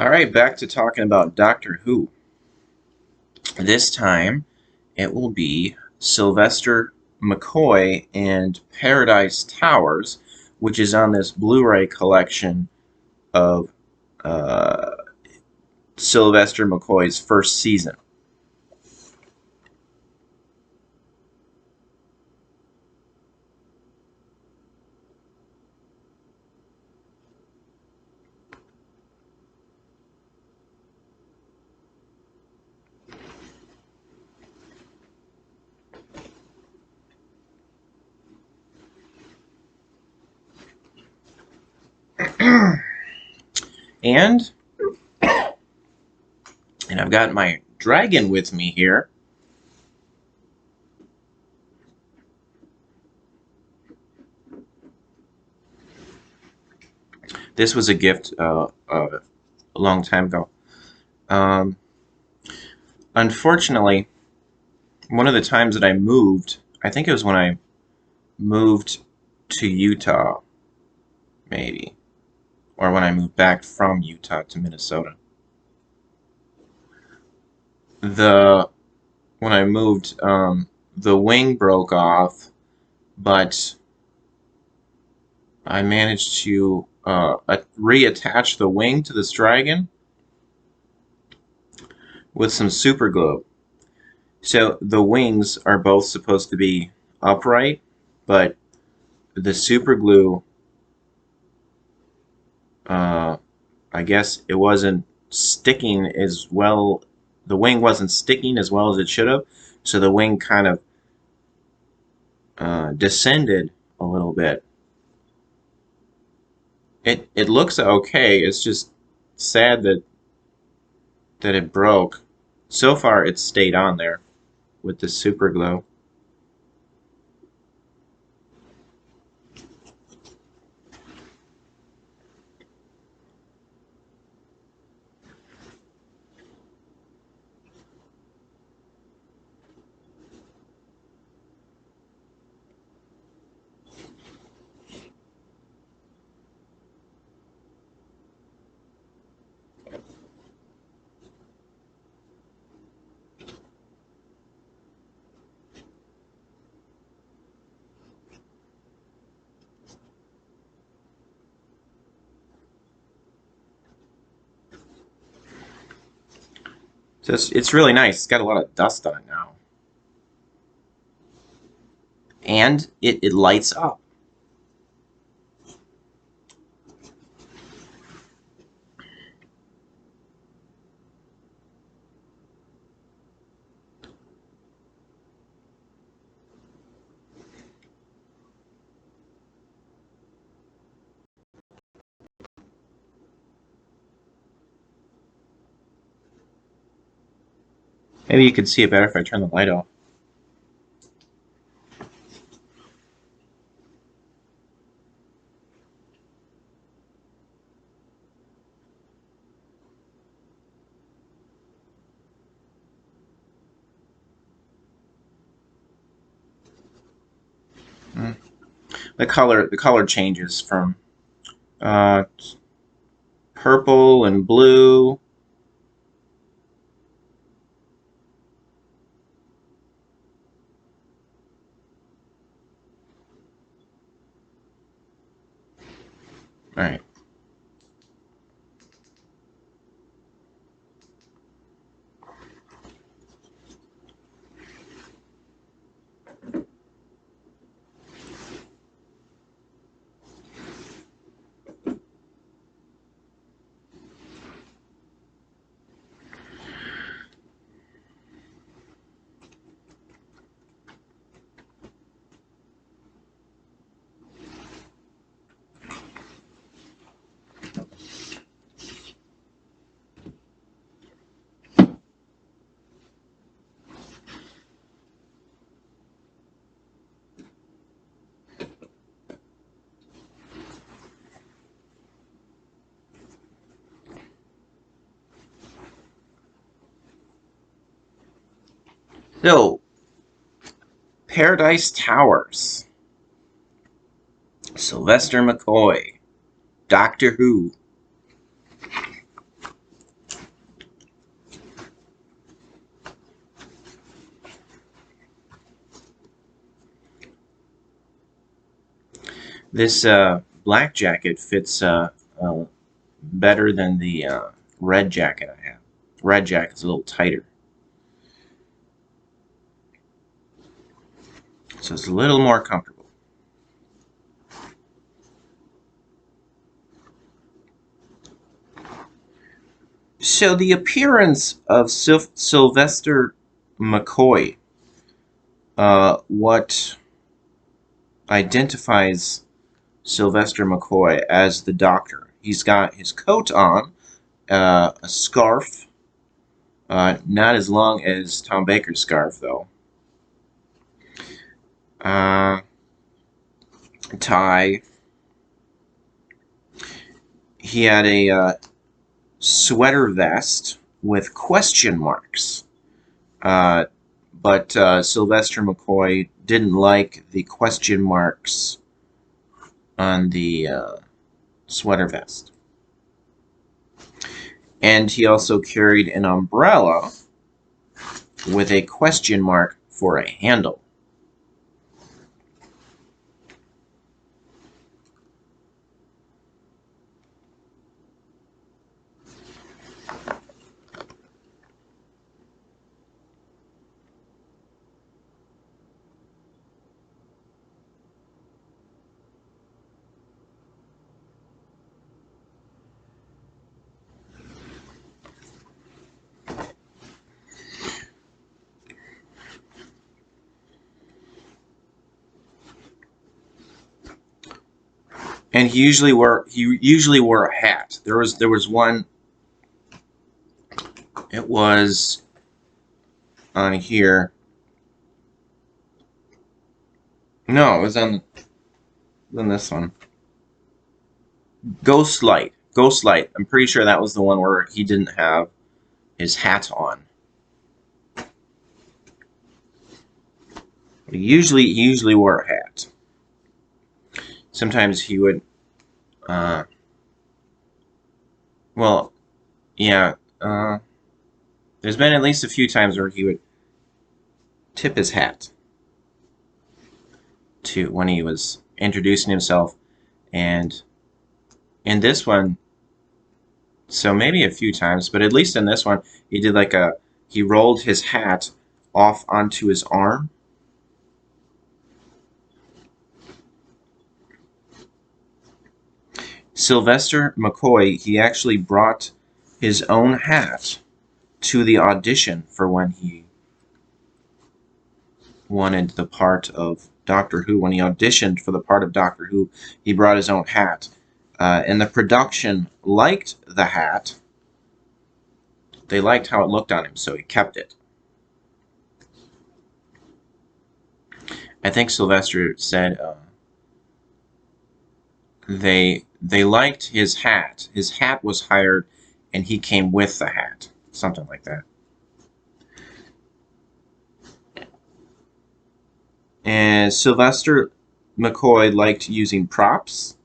Alright, back to talking about Doctor Who. This time, it will be Sylvester McCoy and Paradise Towers, which is on this Blu-ray collection of uh, Sylvester McCoy's first season. And I've got my dragon with me here. This was a gift a long time ago. Um, Unfortunately, one of the times that I moved, I think it was when I moved to Utah, maybe, or when I moved back from Utah to Minnesota. The When I moved, the wing broke off, but I managed to reattach the wing to this dragon with some super glue. So the wings are both supposed to be upright, but the super glue, uh, I guess it wasn't sticking as well. The wing wasn't sticking as well as it should have, so the wing kind of descended a little bit. It looks okay. It's just sad that it broke. So far, it's stayed on there with the super glue. So it's really nice. It's got a lot of dust on it now, and it lights up. Maybe you could see it better if I turn the light off. Mm. The color changes from uh, purple and blue. All right. So, Paradise Towers, Sylvester McCoy, Doctor Who. This black jacket fits better than the red jacket I have. Red jacket's a little tighter. So it's a little more comfortable. So the appearance of Sylvester McCoy, what identifies Sylvester McCoy as the Doctor? He's got his coat on, a scarf, not as long as Tom Baker's scarf though. Tie. He had a sweater vest with question marks. But Sylvester McCoy didn't like the question marks on the sweater vest. And he also carried an umbrella with a question mark for a handle. And he usually wore a hat. There was one. It was on here. No, it was on this one. Ghost Light. I'm pretty sure that was the one where he didn't have his hat on. He usually wore a hat. Sometimes he would. Well, yeah. There's been at least a few times where he would tip his hat to when he was introducing himself, and in this one, so maybe a few times, but at least in this one, he did he rolled his hat off onto his arm. Sylvester McCoy, he actually brought his own hat to the audition for when he wanted the part of Doctor Who. When he auditioned for the part of Doctor Who, he brought his own hat. And the production liked the hat. They liked how it looked on him, so he kept it. I think Sylvester said they liked his hat. His hat was hired, and he came with the hat. Something like that. And Sylvester McCoy liked using props.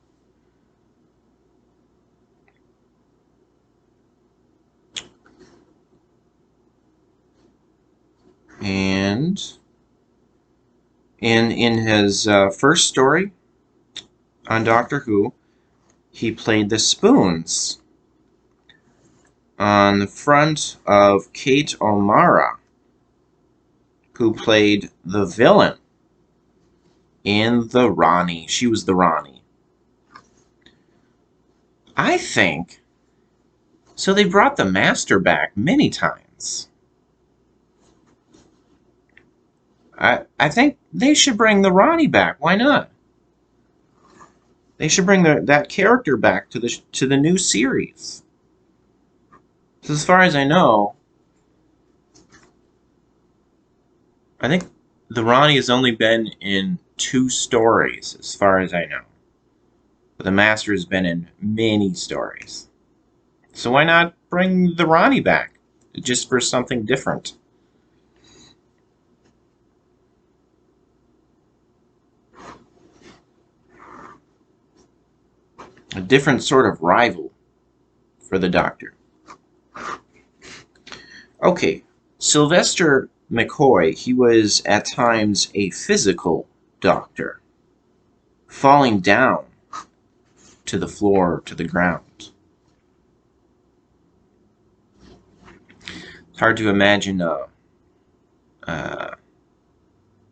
And in his first story on Doctor Who, he played the spoons on the front of Kate O'Mara, who played the villain in the Ronnie. She was the Ronnie. I think so. They brought the Master back many times. I think they should bring the Ronnie back. Why not? They should bring that character back to the new series. So as far as I know, I think the Ronnie has only been in 2 stories, as far as I know. But the Master has been in many stories. So why not bring the Ronnie back, just for something different? A different sort of rival for the Doctor. Okay, Sylvester McCoy, he was at times a physical doctor. falling down to the floor, to the ground. It's hard to imagine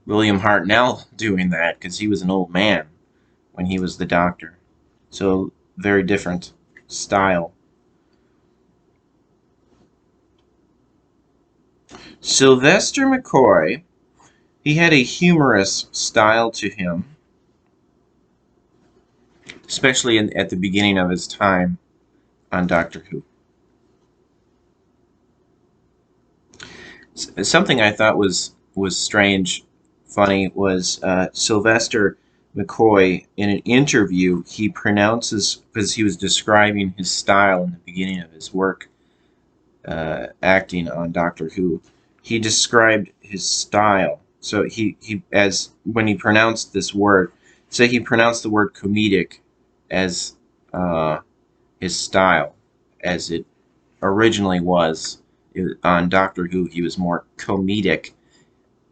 William Hartnell doing that, because he was an old man when he was the Doctor. So, very different style. Sylvester McCoy, he had a humorous style to him, especially at the beginning of his time on Doctor Who. Something I thought was strange, funny, was Sylvester McCoy, in an interview, he pronounces, because he was describing his style in the beginning of his work acting on Doctor Who, he described his style. So he as when he pronounced this word, so he pronounced the word comedic as his style, as it originally was on Doctor Who. He was more comedic,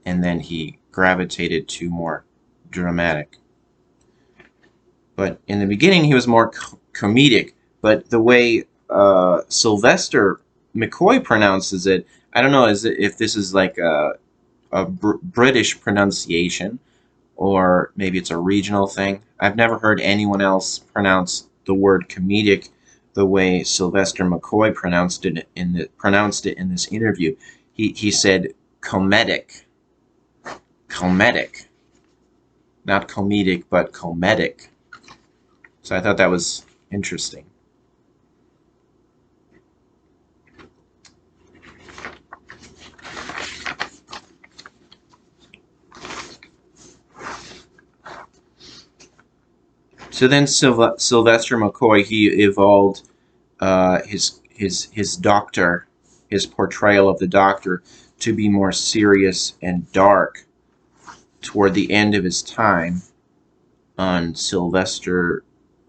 and then he gravitated to more dramatic. But in the beginning, he was more comedic. But the way Sylvester McCoy pronounces it, I don't know if this is like a British pronunciation, or maybe it's a regional thing. I've never heard anyone else pronounce the word comedic the way Sylvester McCoy pronounced it in this interview. He said comedic, not comedic, but comedic. So I thought that was interesting. So then Sylvester McCoy, he evolved his Doctor, his portrayal of the Doctor, to be more serious and dark toward the end of his time on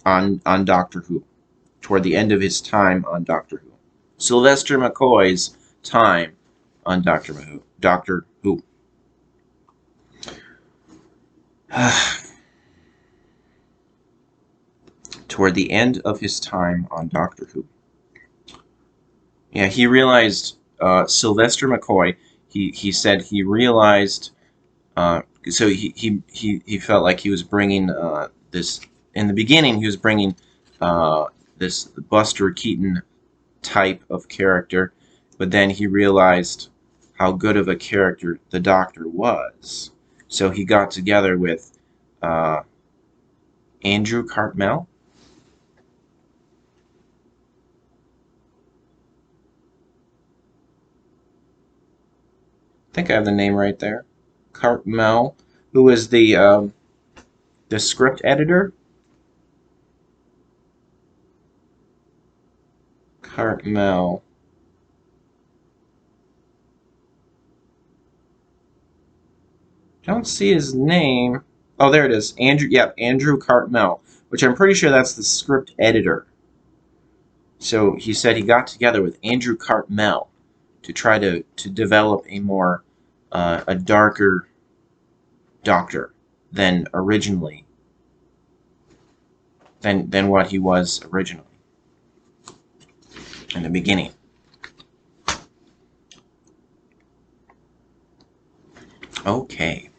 on Doctor Who. Toward the end of his time on Doctor Who. Sylvester McCoy's time on Doctor Who. Doctor Who. Toward the end of his time on Doctor Who. Yeah, he realized, Sylvester McCoy, he said he realized, so he felt like he was bringing this, in the beginning he was bringing this Buster Keaton type of character, but then he realized how good of a character the Doctor was. So he got together with Andrew Cartmel. I think I have the name right there. Cartmel, who was the script editor. Cartmel. Don't see his name. Oh, there it is. Andrew. Yep, Andrew Cartmel, which I'm pretty sure that's the script editor. So he said he got together with Andrew Cartmel to try to develop a more a darker Doctor than originally than what he was originally in the beginning. Okay.